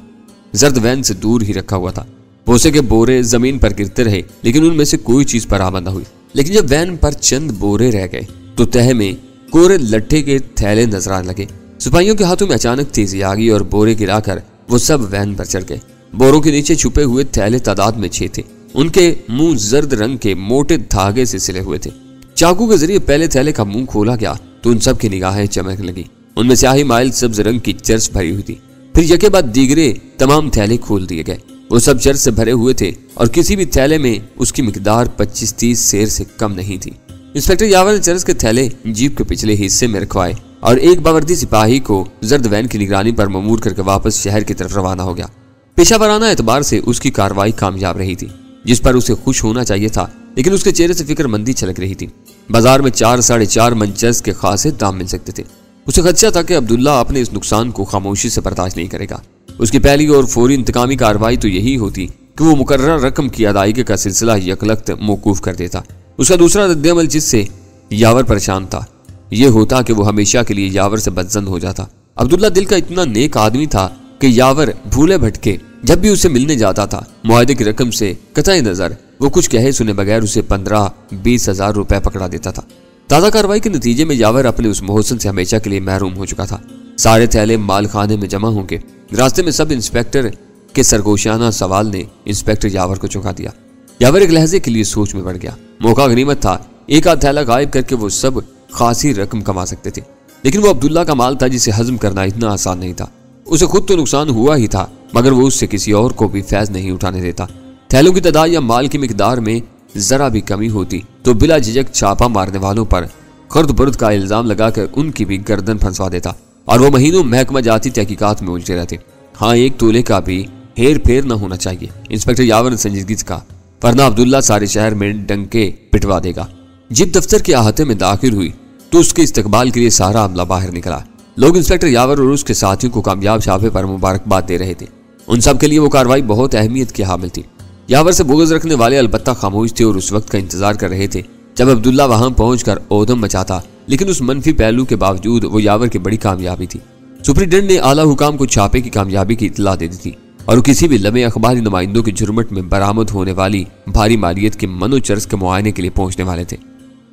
जर्द वैन से दूर ही रखा हुआ था। भूसे के बोरे जमीन पर गिरते रहे, लेकिन उनमें से कोई चीज बरामद न हुई। लेकिन जब वैन पर चंद बोरे रह गए तो तह में कोरे लट्ठे के थैले नजर आने लगे। सिपाहियों के हाथों में अचानक तेजी आ गई और बोरे गिराकर वो सब वैन पर चढ़ गए। बोरों के नीचे छुपे हुए थैले तादाद में 6 थे। उनके मुंह जर्द रंग के मोटे धागे से सिले हुए थे। चाकू के जरिए पहले थैले का मुंह खोला गया तो उन सब की निगाहें चमकने लगी। उनमें स्याही माइल सब्ज रंग की चर्च भरी हुई थी। फिर यके बाद दीगरे तमाम थैले खोल दिए गए। वो सब चर्च से भरे हुए थे और किसी भी थैले में उसकी मिकदार 25-30 सेर से कम नहीं थी। इंस्पेक्टर यावर ने चर्च के थैले जीप के पिछले हिस्से में रखवाए और एक बावर्दी सिपाही को जर्द वैन की निगरानी पर ममूर करके वापस शहर की तरफ रवाना हो गया। पेशावराना एतबार से उसकी कार्रवाई कामयाब रही थी, जिस पर उसे खुश होना चाहिए था, लेकिन उसके चेहरे से फिक्रमंदी छलक रही थी। बाजार में 4-4.5 मन चर्च के खासे दाम मिल सकते थे। उसे खदशा था कि अब्दुल्ला अपने इस नुकसान को खामोशी से बर्दाश्त नहीं करेगा। उसकी पहली और फौरी इंतकामी कार्रवाई तो यही होती कि वो मुकर्रर रकम की अदायगी का सिलसिला यकलख्त मौकूफ कर देता। उसका दूसरा रद्द-ए-अमल, जिससे यावर परेशान था, ये होता कि वो हमेशा के लिए यावर से बदजन हो जाता। अब्दुल्ला दिल का इतना नेक आदमी था कि यावर भूले भटके जब भी उसे मिलने जाता था, मुआहदे की रकम से कतई नजर वो कुछ कहे सुने बगैर उसे 15-20 हजार रुपए पकड़ा देता था। ताज़ा कार्रवाई के नतीजे में यावर अपने उस मोहसिन से हमेशा के लिए महरूम हो चुका था। सारे थैले माल खाने में जमा होंगे। रास्ते में सब इंस्पेक्टर के सरगोशाना सवाल ने इंस्पेक्टर यावर को चौंका दिया। यावर एक लहजे के लिए सोच में पड़ गया। मौका गनीमत था। एक आध थैला गायब करके वो सब खासी रकम कमा सकते थे, लेकिन वो अब्दुल्ला का माल था जिसे हजम करना इतना आसान नहीं था। उसे खुद तो नुकसान हुआ ही था, मगर वो उससे किसी और को भी फैज नहीं उठाने देता। थैलों की तादाद या माल की मिकदार में जरा भी कमी होती तो बिला झिझक छापा मारने वालों पर खर्द बुर्द का इल्जाम लगाकर उनकी भी गर्दन फंसवा देता और वो महीनों महकमा जाती तहकीकात में उलझे रहते। हाँ, 1 तोले का भी हेर फेर न होना चाहिए, इंस्पेक्टर यावर ने संजीदगी से कहा, वरना अब्दुल्ला सारे शहर में डंके पिटवा देगा। जीप दफ्तर के अहाते में दाखिल हुई तो उसके इस्तकबाल के लिए सारा अमला बाहर निकला। लोग इंस्पेक्टर यावर और उसके साथियों को कामयाब छापे पर मुबारकबाद दे रहे थे। उन सब के लिए वो कार्रवाई बहुत अहमियत की हामिल थी। यावर से बुग़्ज़ रखने वाले अलबत्ता खामोश थे और उस वक्त का इंतजार कर रहे थे जब अब्दुल्ला वहां पहुंचकर ओदम मचाता। लेकिन उस मनफी पहलू के बावजूद वो यावर की बड़ी कामयाबी थी। सुप्रीडेंट ने आला हुकाम को छापे की कामयाबी की इत्तला दे दी थी और किसी भी लम्हे अखबारी नुमाइंदों की झुरमुट में बरामद होने वाली भारी मालियत के मनोचर्ज के मुआयने के लिए पहुंचने वाले थे।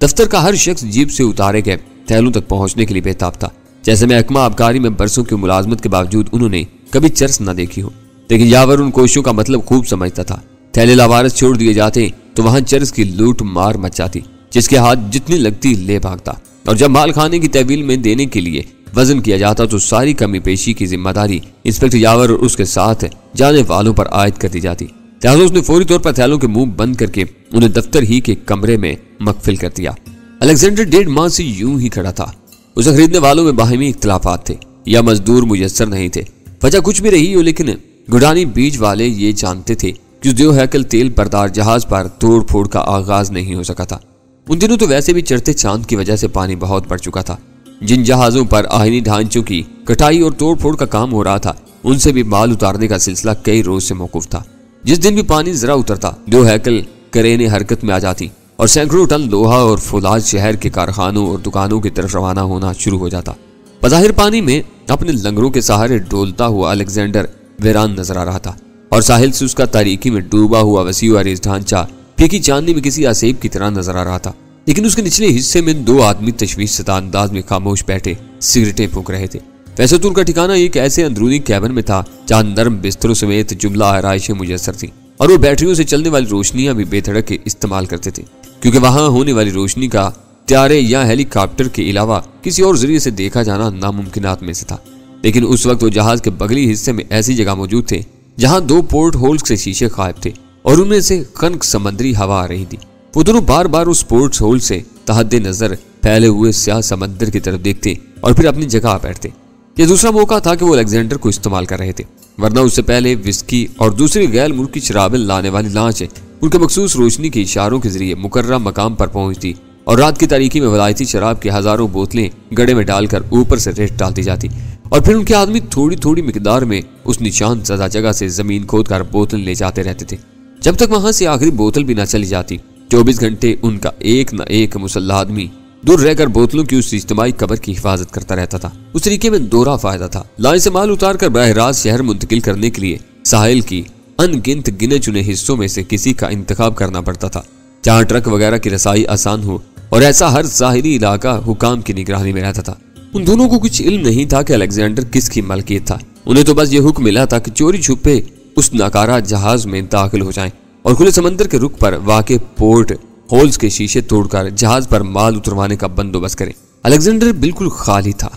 दफ्तर का हर शख्स जीप से उतारे गए थैलों तक पहुंचने के लिए बेताब था। जैसे महकमा आबकारी में बरसों की मुलाजमत के बावजूद उन्होंने कभी चर्च न देखी हो, लेकिन यावर उन कोशिशों का मतलब खूब समझता था। थैले लावारिस छोड़ दिए जाते तो वहां चर्च की लूट मार मच जाती, जिसके हाथ जितनी लगती ले भागता, और जब माल खाने की तहवील में देने के लिए वजन किया जाता तो सारी कमी पेशी की जिम्मेदारी इंस्पेक्टर यावर और उसके साथ जाने वालों पर आयद कर दी जाती। लिहाजा उसने फौरी तौर पर थैलों के मुंह बंद करके उन्हें दफ्तर ही के कमरे में मकफिल कर दिया। अलेक्जेंडर 1.5 माह से यूं ही खड़ा था। उसे खरीदने वालों में बाहिमी इख्तलाफात थे या मजदूर मुयस्सर नहीं थे। वजह कुछ भी रही हो, लेकिन गुडानी बीच वाले ये जानते थे कि उस देव हैकल तेल बरदार जहाज पर तोड़ फोड़ का आगाज नहीं हो सका था। उन दिनों तो वैसे भी चढ़ते चांद की वजह से पानी बहुत बढ़ चुका था। जिन जहाजों पर आहिनी ढांचों की कटाई और तोड़ फोड़ का काम हो रहा था, उनसे भी माल उतारने का सिलसिला कई रोज से मौकूफ था। जिस दिन भी पानी जरा उतरता, देव हैकल करेने हरकत में आ जाती और सैकड़ों टन लोहा और फौलाद शहर के कारखानों और दुकानों की तरफ रवाना होना शुरू हो जाता। बज़ाहिर पानी में अपने लंगरों के सहारे डोलता हुआ अलेक्जेंडर वीरान नजर आ रहा था और साहिल से उसका तारीकी में डूबा हुआ वसी अरीज ढांचा फीकी चांदनी में किसी आसेब की तरह नजर आ रहा था। लेकिन उसके निचले हिस्से में 2 आदमी तशवीश सता अंदाज में खामोश बैठे सिगरेटें फूंक रहे थे। वैसे तो उनका ठिकाना एक ऐसे अंदरूनी कैबिन में था जहाँ नर्म बिस्तरों समेत जुमला आराइशें मुयस्सर थी और वो बैटरियों से चलने वाली रोशनियां भी बेधड़क इस्तेमाल करते थे, क्योंकि वहां होने वाली रोशनी का त्यारे या हेलीकॉप्टर के अलावा किसी और जरिए से देखा जाना नामुमकिनात में से था। लेकिन उस वक्त वो जहाज के बगली हिस्से में ऐसी जगह मौजूद थे जहां 2 पोर्ट होल्स से शीशे गायब थे और उनमें से खनक समंदरी हवा आ रही थी। वो दोनों बार बार उस पोर्ट होल से तहद्दे नजर फैले हुए स्याह समंदर की तरफ देखते और फिर अपनी जगह बैठते। ये दूसरा मौका था कि वो अलेक्जेंडर को इस्तेमाल कर रहे थे, वरना उससे पहले विस्की और दूसरी गैर मुल्की शराबें लाने वाली लांच उनके मखसूस रोशनी के इशारों के जरिए मुकर्रम मकाम पर पहुंचती और रात की तारीकी में वलायती शराब की हजारों बोतलें गड़े में डालकर ऊपर से रेत डालती जाती और फिर उनके आदमी थोड़ी थोड़ी मिकदार में उस निशान सजा जगह से जमीन खोदकर बोतल ले जाते रहते थे, जब तक वहां से आखिरी बोतल भी न चली जाती। 24 घंटे उनका एक न एक मुसल्ला आदमी दूर रहकर बोतलों की उस इज्तिमाई कब्र की हिफाजत करता रहता था। उस तरीके में दोहरा फायदा था। लाइन से माल उतार कर बराह रास्त शहर मुंतकिल करने के लिए साहिल की अनगिनत गिने चुने हिस्सों में से किसी का इंतखाब करना पड़ता था, जहां ट्रक वगैरह की रसाई आसान हो, और ऐसा हर साहिली इलाका हुकाम की निगरानी में रहता था। उन दोनों को कुछ इल्म नहीं था कि अलेक्जेंडर किसकी मलकियत था। उन्हें तो बस ये हुक्म मिला था कि चोरी छुपे उस नाकारा जहाज में दाखिल हो जाएं और खुले समंदर के रुख पर वाक़े पोर्ट होल्स के शीशे तोड़कर जहाज पर माल उतरवाने का बंदोबस्त करें। अलेक्जेंडर बिल्कुल खाली था।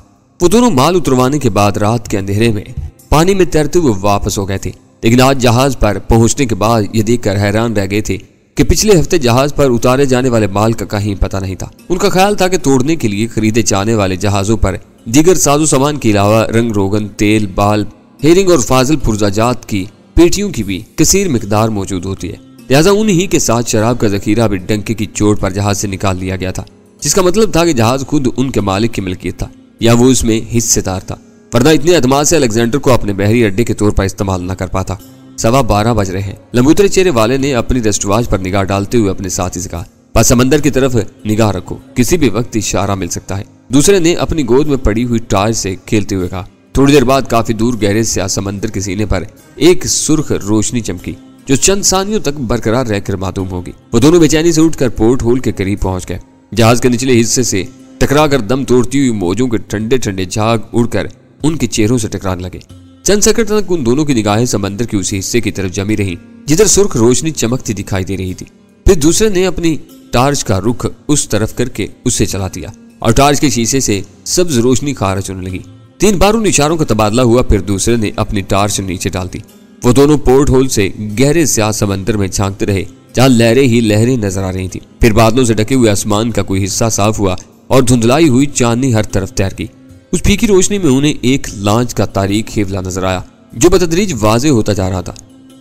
वो दोनों माल उतरवाने के बाद रात के अंधेरे में पानी में तैरते हुए वापस हो गए थे, लेकिन आज जहाज पर पहुंचने के बाद ये देखकर हैरान रह गए थे कि पिछले हफ्ते जहाज पर उतारे जाने वाले माल का कहीं पता नहीं था। उनका ख्याल था कि तोड़ने के लिए खरीदे जाने वाले जहाजों पर दीगर साजो सामान के अलावा रंग रोगन, तेल, बाल, हेरिंग और फाजिल पुर्जाजात की पेटियों की भी कसीर मिकदार मौजूद होती है। लिहाजा उन्हीं के साथ शराब का जखीरा भी डंके की चोट पर जहाज से निकाल लिया गया था, जिसका मतलब था कि जहाज खुद उनके मालिक की मिल्कियत था या वो उसमें हिस्सेदार था, वरना इतने एतमाद से अलेक्जेंडर को अपने बहरी अड्डे के तौर पर इस्तेमाल न कर पाता। 12:15 बज रहे हैं। लंबूतरे चेहरे वाले ने अपनी रेस्टवाज पर निगाह डालते हुए अपने साथी से कहा, बस समंदर की तरफ निगाह रखो, किसी भी वक्त इशारा मिल सकता है। दूसरे ने अपनी गोद में पड़ी हुई टार्च से खेलते हुए कहा। थोड़ी देर बाद काफी दूर गहरे स्याह समंदर के सीने पर एक सुर्ख रोशनी चमकी जो चंद सानियों तक बरकरार रहकर मालूम होगी। वो दोनों बेचैनी से उठकर पोर्ट होल के करीब पहुंच गए। जहाज के निचले हिस्से से टकराकर दम तोड़ती हुई मौजों के ठंडे ठंडे झाग उड़कर उनके चेहरों से टकराने लगे। चंद सेकंड तक उन दोनों की निगाहें समंदर के उसी हिस्से की तरफ जमी रहीं जिधर सुर्ख रोशनी चमकती दिखाई दे रही थी। फिर दूसरे ने अपनी टार्च का रुख उस तरफ करके उससे चला दिया और टार्च के शीशे से सब्ज रोशनी खारिज होने लगी। 3 बार उन इशारों का तबादला हुआ, फिर दूसरे ने अपनी टार्च नीचे डाल दी। वो दोनों पोर्ट होल से गहरे स्याह समंदर में झांकते रहे जहां लहरें ही लहरें नजर आ रही थी। फिर बादलों से ढके हुए आसमान का कोई हिस्सा साफ हुआ और धुंधलाई हुई चांदनी हर तरफ तैर गई। उस फीकी रोशनी में उन्हें एक लॉन्च का तारीक हिवला नजर आया जो बतदरीज वाजे होता जा रहा था।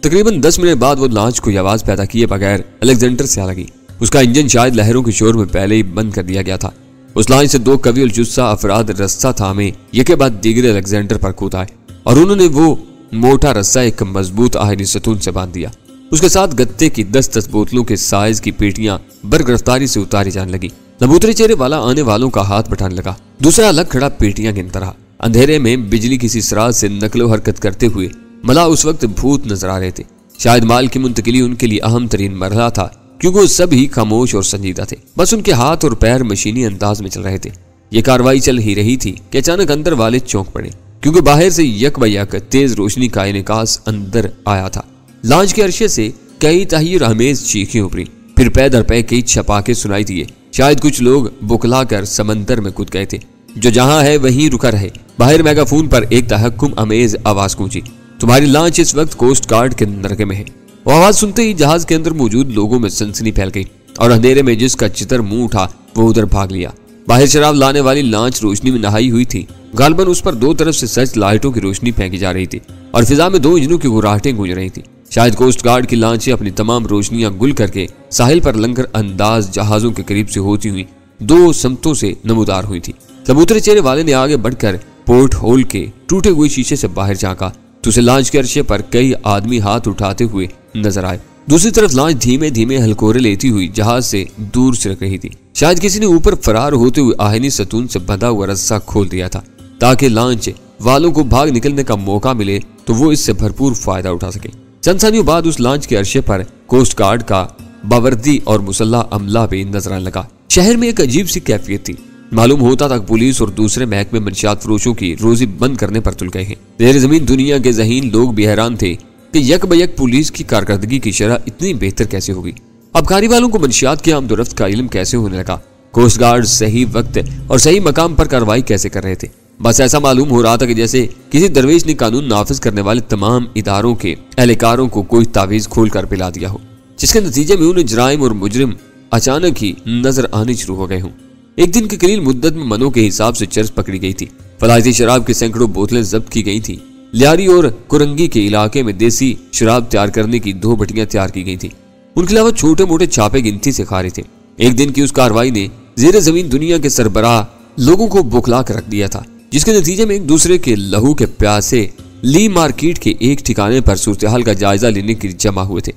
तकरीबन 10 मिनट बाद वो लॉन्च कोई आवाज पैदा किए बगैर अलेक्जेंडर से आ लगी। उसका इंजन शायद लहरों के शोर में पहले ही बंद कर दिया गया था। उस लॉन्च से 2 कवी और जुस्सा अफराद रस्सा थामे एक बाद दीगर अलेक्जेंडर पर कूद आए और उन्होंने वो मोटा रस्सा एक मजबूत आयनी सतून से बांध दिया। उसके साथ गत्ते की 10-10 बोतलों के साइज की पेटियां बरगिरफ्तारी से उतारी जाने लगी। लंबूतरे चेहरे वाला आने वालों का हाथ बढ़ाने लगा, दूसरा अलग खड़ा पेटियां गिनता रहा। अंधेरे में बिजली किसी सराज से नकलो हरकत करते हुए मला उस वक्त भूत नजर आ रहे थे। शायद माल की मुंतकिली उनके लिए अहम तरीन मरहला था क्योंकि वो सभी खामोश और संजीदा थे। बस उनके हाथ और पैर मशीनी अंदाज में चल रहे थे। ये कार्रवाई चल ही रही थी कि अचानक अंदर वाले चौंक पड़े क्योंकि बाहर से यक बयक तेज रोशनी का इनकास अंदर आया था। लॉन्च के अरशे से कई तहय्युर अमेज चीखें उभरी, फिर पै दर पै कई छपाके सुनाई दिए। शायद कुछ लोग बुकला कर समंदर में कूद गए थे। जो जहां है वहीं रुका रहे। बाहर मेगाफोन पर एक तहक्कुम अमेज आवाज गूंजी, तुम्हारी लॉन्च इस वक्त कोस्ट गार्ड के नरके में है। वो आवाज सुनते ही जहाज के अंदर मौजूद लोगों में सनसनी फैल गई और अंधेरे में जिसका चितर मुंह उठा वो उधर भाग लिया। बाहर शराब लाने वाली लॉन्च रोशनी में नहाई हुई थी। गालबन उस पर 2 तरफ से सर्च लाइटों की रोशनी फेंकी जा रही थी और फिजा में 2 इंजनों की गुर्राहटें गूंज रही थी। शायद कोस्ट गार्ड की लॉन्चें अपनी तमाम रोशनियां गुल करके साहिल पर लंगर अंदाज जहाजों के करीब से होती हुई 2 समतों से नमूदार हुई थी। लंबूतरे चेहरे वाले ने आगे बढ़कर पोर्ट होल के टूटे हुए शीशे से बाहर झांका तो उसे लॉन्च के अरशे पर कई आदमी हाथ उठाते हुए नजर आए। दूसरी तरफ लॉन्च धीमे धीमे हलकोरे लेती हुई जहाज से दूर सिरक रही थी। शायद किसी ने ऊपर फरार होते हुए आहिनी सतून से बंधा हुआ रस्सा खोल दिया था ताकि लॉन्च वालों को भाग निकलने का मौका मिले तो वो इससे भरपूर फायदा उठा सके। चंद सानियों बाद उस लॉन्च के अरशे पर कोस्ट गार्ड का बावर्दी और मुसल्ला अमला भी नजर आने लगा। शहर में एक अजीब सी कैफियत थी। मालूम होता था पुलिस और दूसरे महकमे मंशियात फरोशों की रोजी बंद करने पर तुल गए हैं। ज़ेर ज़मीन दुनिया के ज़हीन लोग भी हैरान थे कि यक बयक पुलिस की कारकर्दगी की शरह इतनी बेहतर कैसे होगी। आबकारी वालों को मंशियात के आमदोरफ्त का इल्म कैसे होने लगा, कोस्ट गार्ड सही वक्त और सही मकाम पर कार्रवाई कैसे कर रहे थे। बस ऐसा मालूम हो रहा था कि जैसे किसी दरवेश ने कानून नाफिज करने वाले तमाम इदारों के एहलकारों को कोई तावीज खोल कर पिला दिया हो, जिसके नतीजे में उन्हें जराइम और मुजरिम अचानक ही नजर आने शुरू हो गए हों। एक दिन की कलील मुद्दत में मनों के हिसाब से चर्च पकड़ी गई थी, फलायती शराब की सैकड़ों बोतलें जब्त की गई थी, लियारी और कुरंगी के इलाके में देसी शराब तैयार करने की 2 भट्टियां तैयार की गई थी। उनके अलावा छोटे मोटे छापे गिनती से खारे थे। एक दिन की उस कार्रवाई ने ज़ेर ज़मीन दुनिया के सरबराह लोगों को बुखला कर रख दिया था, जिसके नतीजे में एक दूसरे के लहू के प्यासे ली मार्केट के एक ठिकाने पर सूरत-ए-हाल का जायजा लेने के लिए जमा हुए थे।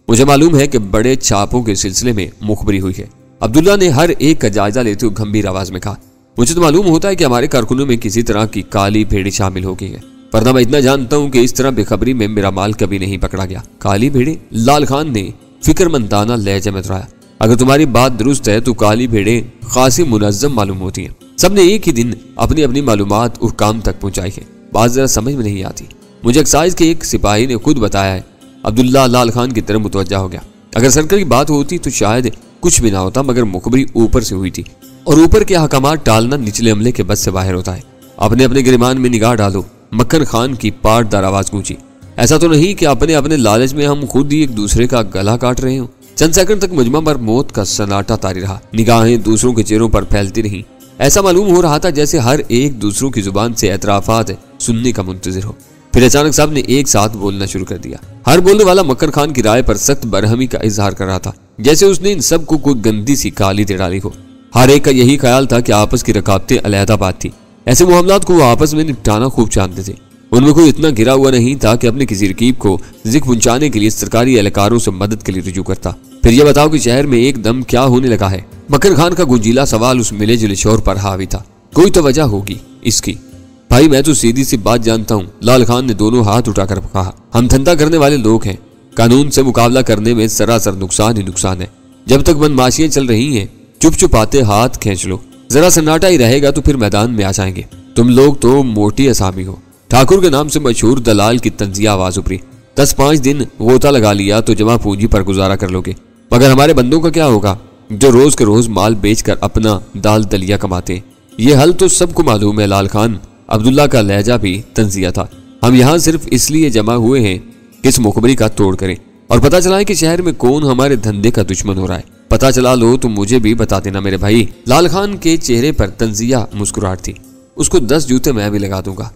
मुझे मालूम है कि बड़े छापों के सिलसिले में मुखबरी हुई है। अब्दुल्ला ने हर एक का जायजा लेते हुए गंभीर आवाज में कहा, मुझे तो मालूम होता है कि हमारे कारकुनों में किसी तरह की काली भेड़ें शामिल हो गई है, वरना मैं इतना जानता हूँ कि इस तरह बेखबरी में मेरा माल कभी नहीं पकड़ा गया। काली भेड़ें? लाल खान ने फिक्रमंदाना लहजे में दोहराया। अगर तुम्हारी बात दुरुस्त है तो काली भेड़ें खासी मुनज़्ज़म मालूम होती हैं। सबने एक ही दिन अपनी अपनी मालूमात हुक्काम तक पहुंचाई है। बात जरा समझ में नहीं आती। मुझे एक्साइज के एक सिपाही ने खुद बताया है। अब्दुल्ला लाल खान की तरफ मुतवज्जा हो गया। अगर सर्कल की बात होती तो शायद कुछ भी ना होता, मगर मुखबरी ऊपर से हुई थी और ऊपर के अहकामात टालना निचले अमले के बस से बाहर होता है। अपने अपने गिरमान में निगाह डालो। मक्खन खान की पाटदार आवाज गूंजी। ऐसा तो नहीं कि अपने अपने लालच में हम खुद ही एक दूसरे का गला काट रहे हो। चंद सेकंड तक मजमा पर मौत का सन्नाटा तारी रहा। निगाहें दूसरों के चेहरों पर फैलती रहीं। ऐसा मालूम हो रहा था जैसे हर एक दूसरों की जुबान से एतराफात सुनने का मुंतजिर हो। फिर अचानक साहब ने एक साथ बोलना शुरू कर दिया। हर बोलने वाला मक्खन खान की राय पर सख्त बरहमी का इजहार कर रहा था, जैसे उसने इन सब को कोई गंदी सी काली दे डाली हो। हर एक का यही ख्याल था कि आपस की रकाबतें अलहदा बात थी। ऐसे मामलात को वो आपस में निपटाना खूब जानते थे। उनमें कोई इतना गिरा हुआ नहीं था कि अपने किसी रकीब को जिक्र पहुंचाने के लिए सरकारी एहलकारों से मदद के लिए रुजू करता। फिर यह बताओ कि शहर में एकदम क्या होने लगा है? मक्खन खान का गुंजीला सवाल उस मिले जुले शोर पर हावी था। कोई तो वजह होगी इसकी। भाई मैं तो सीधी सी बात जानता हूँ, लाल खान ने दोनों हाथ उठाकर कहा। हम धंधा करने वाले लोग हैं। कानून से मुकाबला करने में सरासर नुकसान ही नुकसान है। जब तक बदमाशियां चल रही हैं, चुप चुप आते हाथ खींच लो। जरा सन्नाटा ही रहेगा तो फिर मैदान में आ जाएंगे। तुम लोग तो मोटी असामी हो। ठाकुर के नाम से मशहूर दलाल की तंजिया आवाज उभरी। 10-5 दिन गोता लगा लिया तो जमा पूंजी पर गुजारा कर लोगे, मगर हमारे बंदों का क्या होगा जो रोज के रोज माल बेचकर अपना दाल दलिया कमाते? ये हल तो सबको मालूम है लाल खान। अब्दुल्ला का लहजा भी तंजिया था। हम यहाँ सिर्फ इसलिए जमा हुए हैं कि इस मुखबरी का तोड़ करें और पता चला है कि शहर में कौन हमारे धंधे का दुश्मन हो रहा है। पता चला लो तो मुझे भी बता देना मेरे भाई। लाल खान के चेहरे पर तंजिया मुस्कुराहट थी। उसको 10 जूते मैं भी लगा दूंगा।